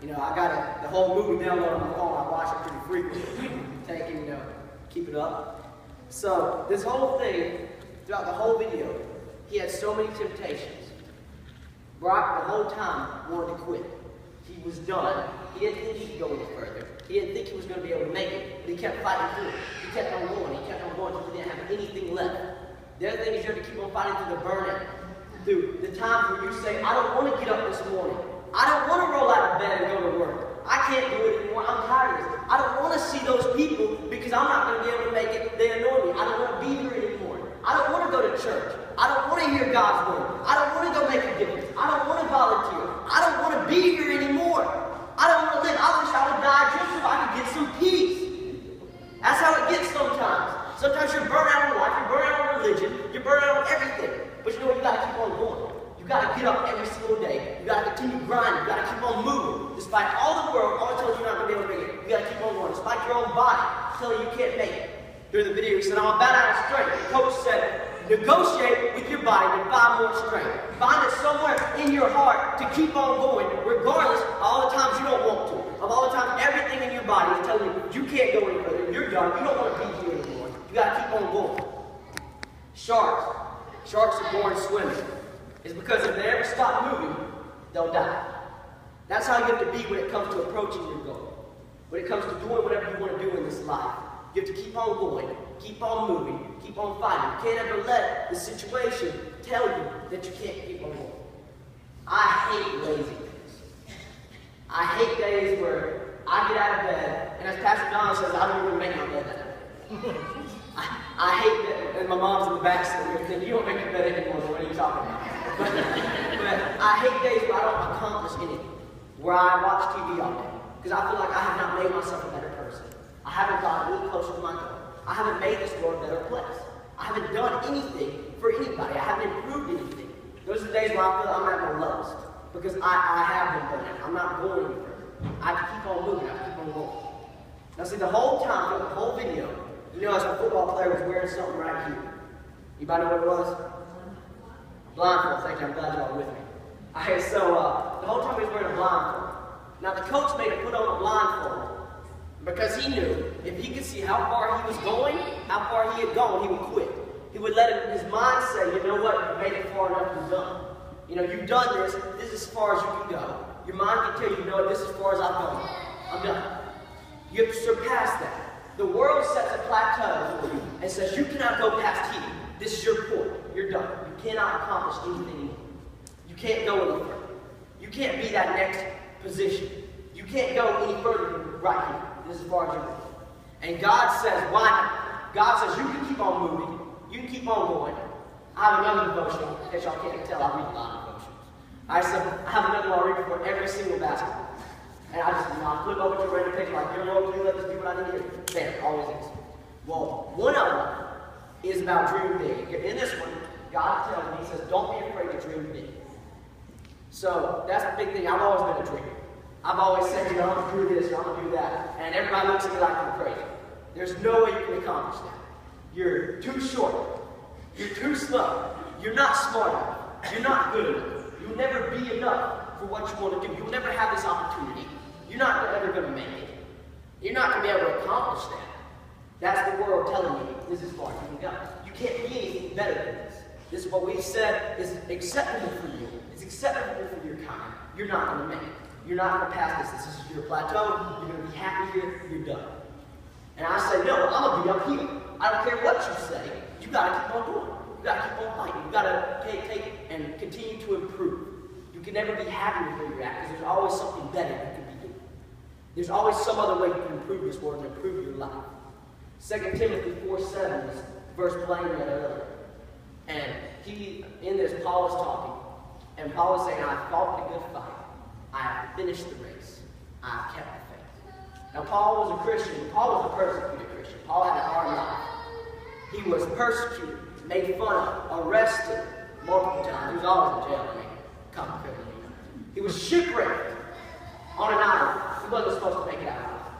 I got the whole movie downloaded on my phone. I watch it pretty frequently. Taking, keep it up. So this whole thing, throughout the whole video, he had so many temptations. Brock, the whole time, wanted to quit. He was done. He didn't think he could go any further. He didn't think he was going to be able to make it, but he kept fighting through it. He kept on going. He kept on going until he didn't have anything left. The other thing is you have to keep on fighting through the burnout, through the times where you say, I don't want to get up this morning. I don't want to roll out of bed and go to work. I can't do it anymore. I'm tired of this. I don't want to see those people because I'm not going to be able to make it. They annoy me. I don't want to be here anymore. I don't want to go to church. I don't want to hear God's word. I don't want to go make a difference. I don't want to volunteer. I don't want to be here anymore. I don't want to live. I wish I would die just so I could get some peace. That's how it gets sometimes. Sometimes you're burnt out on life. You're burnt out on religion. You're burnt out on everything. But you know what? You got to keep on going. You got to get up every single day. You got to continue grinding. You got to keep on moving. Despite all the world, all tells you not going to be able to make it. You got to keep on going. Despite your own body telling you can't make it. During the video, he said, I'm about out of strength. The coach said, negotiate with your body to find more strength. Find it somewhere in your heart to keep on going, regardless of all the times you don't want to. Of all the times everything in your body is telling you can't go any further. You're done. You don't want to be here anymore. You got to keep on going. Sharks. Sharks are born swimming. It's because if they ever stop moving, they'll die. That's how you have to be when it comes to approaching your goal. When it comes to doing whatever you want to do in this life. You have to keep on going, keep on moving, keep on fighting. You can't ever let the situation tell you that you can't keep on going. I hate lazy days. I hate days where I get out of bed, and as Pastor Don says, I don't even make my bed that day. I hate that, and my mom's in the back sitting there, you don't make your bed anymore, what are you talking about? But I hate days where I don't accomplish anything, where I watch TV all day, because I feel like I have not made myself a better person. I haven't gotten any closer to my goal. I haven't made this world a better place. I haven't done anything for anybody. I haven't improved anything. Those are the days where I feel I'm at my lowest, because I have been burning. I'm not going any further. I have to keep on moving. I have to keep on going. Now see, the whole time, the whole video, as a football player was wearing something right here. Anybody know what it was? Blindfold. Thank you. I'm glad y'all are with me. Okay, so the whole time he was wearing a blindfold. Now the coach made him put on a blindfold because he knew if he could see how far he was going, how far he had gone, he would quit. He would let his mind say, you know what, you made it far enough, you're done. You've done this is as far as you can go. Your mind can tell you, this is as far as I've gone. I'm done. You have to surpass that. The world sets a plateau for you and says, you cannot go past here. This is your point. You're done. You cannot accomplish anything anymore. You can't go any further. You can't be that next position. You can't go any further than right here. This is as far as you're going. And God says, why not? God says, you can keep on moving. You can keep on going. I have another devotional. In case y'all can't tell, I read a lot of devotionals. I have another one I read before every single basketball. And I just, I flip over to a random page like, dear Lord, please let this be what I need to hear. There, always is. Well, one of them is about dreaming big. In this one, God tells me, He says, don't be afraid to dream big. So that's the big thing. I've always been a dreamer. I've always said, I'm going to do this, or I'm going to do that. And everybody looks at me like I'm crazy. There's no way you can accomplish that. You're too short. You're too slow. You're not smart enough. You're not good enough. You'll never be enough for what you want to do. You'll never have this opportunity. You're not ever going to make it. You're not going to be able to accomplish that. That's the world telling you this is far you can go. You can't be anything better than this. This is what we said is acceptable for you. It's acceptable for your kind. You're not going to make it. You're not going to pass this. This is your plateau. You're going to be happy here. You're done. And I say, no, I'm going to be up here. I don't care what you say. You got to keep on going. You got to keep on fighting. You got to take and continue to improve. You can never be happy with where you're at because there's always something better you can be doing. There's always some other way you can improve this world and improve your life. 2 Timothy 4:7 is verse Blaine read earlier. And in this, Paul is talking. And Paul is saying, I have fought the good fight. I have finished the race. I have kept the faith. Now, Paul was a Christian. Paul was a persecuted Christian. Paul had a hard life. He was persecuted, made fun of, arrested multiple times. He was always in jail. Common criminal. He was shipwrecked on an island. He wasn't supposed to make it out.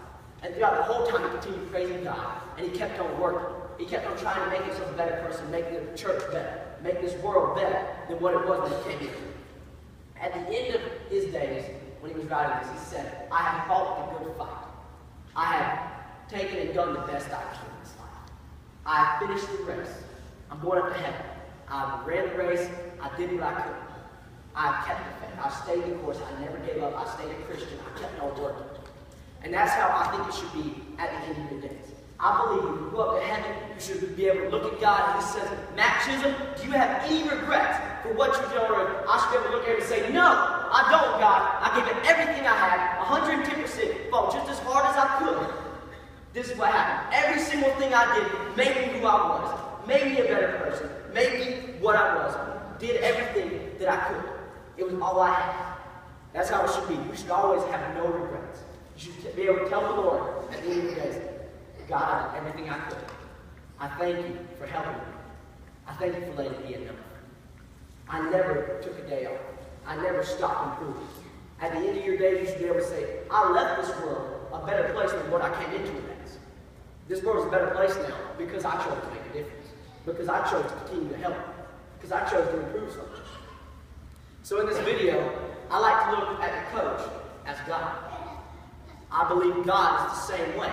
And throughout the whole time, he continued praising God. And he kept on working. He kept on trying to make himself a better person, make the church better, make this world better than what it was when he came here. At the end of his days, when he was writing this. He said, I have fought the good fight. I have taken and done the best I can in this life. I have finished the race. I'm going up to heaven. I ran the race. I did what I could. I kept the faith. I stayed the course. I never gave up. I stayed a Christian. I kept on working. And that's how I think it should be at the end of your days. I believe when you go up to heaven, you should be able to look at God and he says, Matt Chisholm, do you have any regrets for what you've done on earth? I should be able to look at him and say, no, I don't, God. I gave it everything I had, 110%, fought just as hard as I could. This is what happened. Every single thing I did made me who I was, made me a better person, made me what I was, did everything that I could. It was all I had. That's how it should be. You should always have no regrets. You should be able to tell the Lord at the end of the day, God, I did everything I could. I thank you for helping me. I thank you for letting me know. I never took a day off. I never stopped improving. At the end of your day, you should be able to say, I left this world a better place than what I came into it as. This world is a better place now because I chose to make a difference. Because I chose to continue to help. Because I chose to improve something. So in this video, I like to look at the coach as God. I believe God is the same way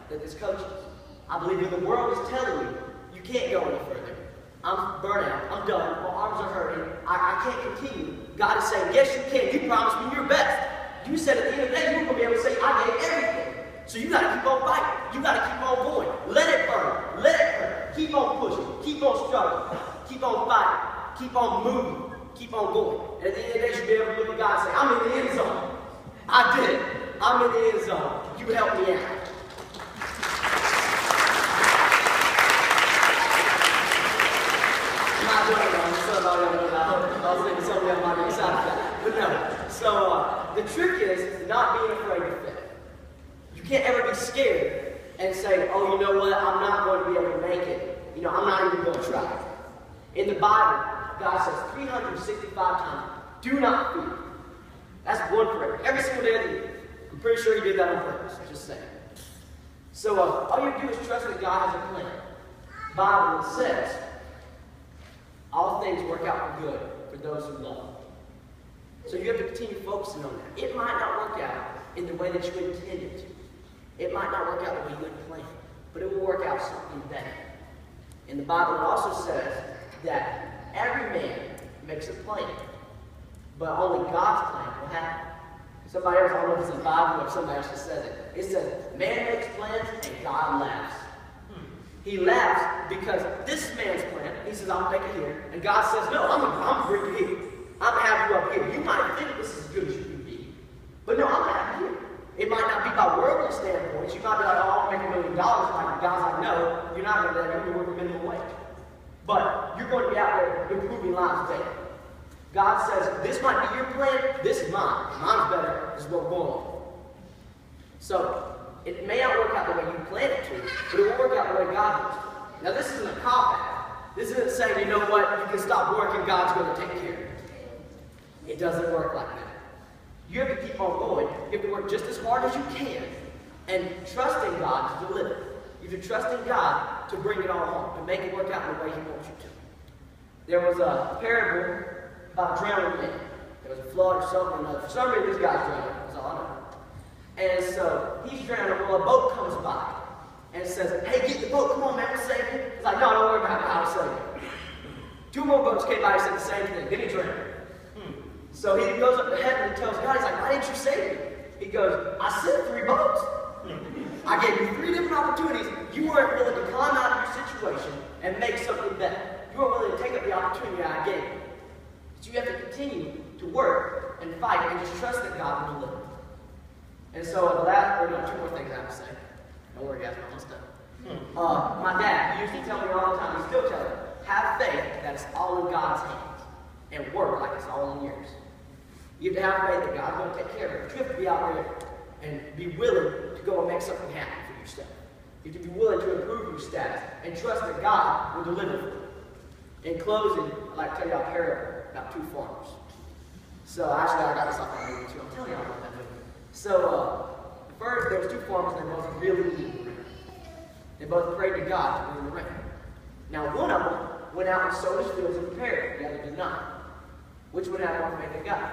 that this coach is. I believe when the world is telling you, you can't go any further. I'm burnt out. I'm done. My arms are hurting. I can't continue. God is saying, yes, you can. You promised me your best. You said at the end of the day, you were going to be able to say, I gave everything. So you got to keep on fighting. You got to keep on going. Let it burn. Let it hurt. Keep on pushing. Keep on struggling. Keep on fighting. Keep on moving. Keep on going. And at the end of the day, you should be able to look at God and say, I'm in the end zone. I did it. I'm in the end zone. You help me out. I was thinking something else might be excited for that. But no. So the trick is not being afraid to fail. You can't ever be scared and say, oh, you know what? I'm not going to be able to make it. You know, I'm not even going to try. In the Bible, God says 365 times, do not fear. That's one prayer. Every single day of the year. I'm pretty sure he did that on purpose. Just saying. So all you have to do is trust that God has a plan. The Bible says, all things work out for good for those who love him. So you have to continue focusing on that. It might not work out in the way that you intended to. It might not work out the way you had planned, but it will work out something better. In the Bible, it also says that every man makes a plan, but only God's plan will happen. Somebody else, I don't know if it's in the Bible or if somebody else just says it. It says, man makes plans and God laughs. He laughs because this man's plan, he says, I'll make it here. And God says, no, I'm going to bring you here. I'm going to have you up here. You might think this is as good as you can be. But no, I'm going to have you here. It might not be by worldly standpoints. You might be like, oh, I'll make $1 million. Like, God's like, no, you're not going to do that. You're going to work a minimum wage. But you're going to be out there improving lives daily. God says, this might be your plan. This is mine. Mine's better. This is what we're going on. So, it may not work out the way you planned it to, but it will work out the way God wants it. Now, this isn't a cop-out. This isn't saying, you know what, you can stop working, God's going to take care of it. It doesn't work like that. You have to keep on going. You have to work just as hard as you can and trust in God to deliver. You have to trust in God to bring it all home, to make it work out the way he wants you to. There was a parable about drowning men. There was a flood or something or another. For some reason, this guy's drowning. That's all I know. And so he's drowning. Well, a boat comes by and says, hey, get the boat. Come on, man, we'll save you. He's like, no, don't worry about it. I'll save you. 2 more boats came by and said the same thing. Then he drowned. So he goes up to heaven and tells God, he's like, why didn't you save me? He goes, I sent 3 boats. I gave you 3 different opportunities. You weren't willing to climb out of your situation and make something better. You weren't willing to take up the opportunity I gave you. So you have to continue to work and fight and just trust that God will deliver. And so the last, 2 more things I have to say. Don't worry, guys, we're almost done. My dad, he used to tell me all the time, he still tells me, have faith that it's all in God's hands and work like it's all in yours. You have to have faith that God's going to take care of it. But you have to be out there and be willing to go and make something happen for yourself. You have to be willing to improve your status and trust that God will deliver for you. In closing, I'd like to tell you a parable about 2 farmers. So actually, I got this off that movie too. I'll tell you about that movie. So first, there was 2 farmers and they both really needed rain. They both prayed to God to bring the rain. Now one of them went out and sowed his fields and prepared it. The other did not. Which one had more faith in God?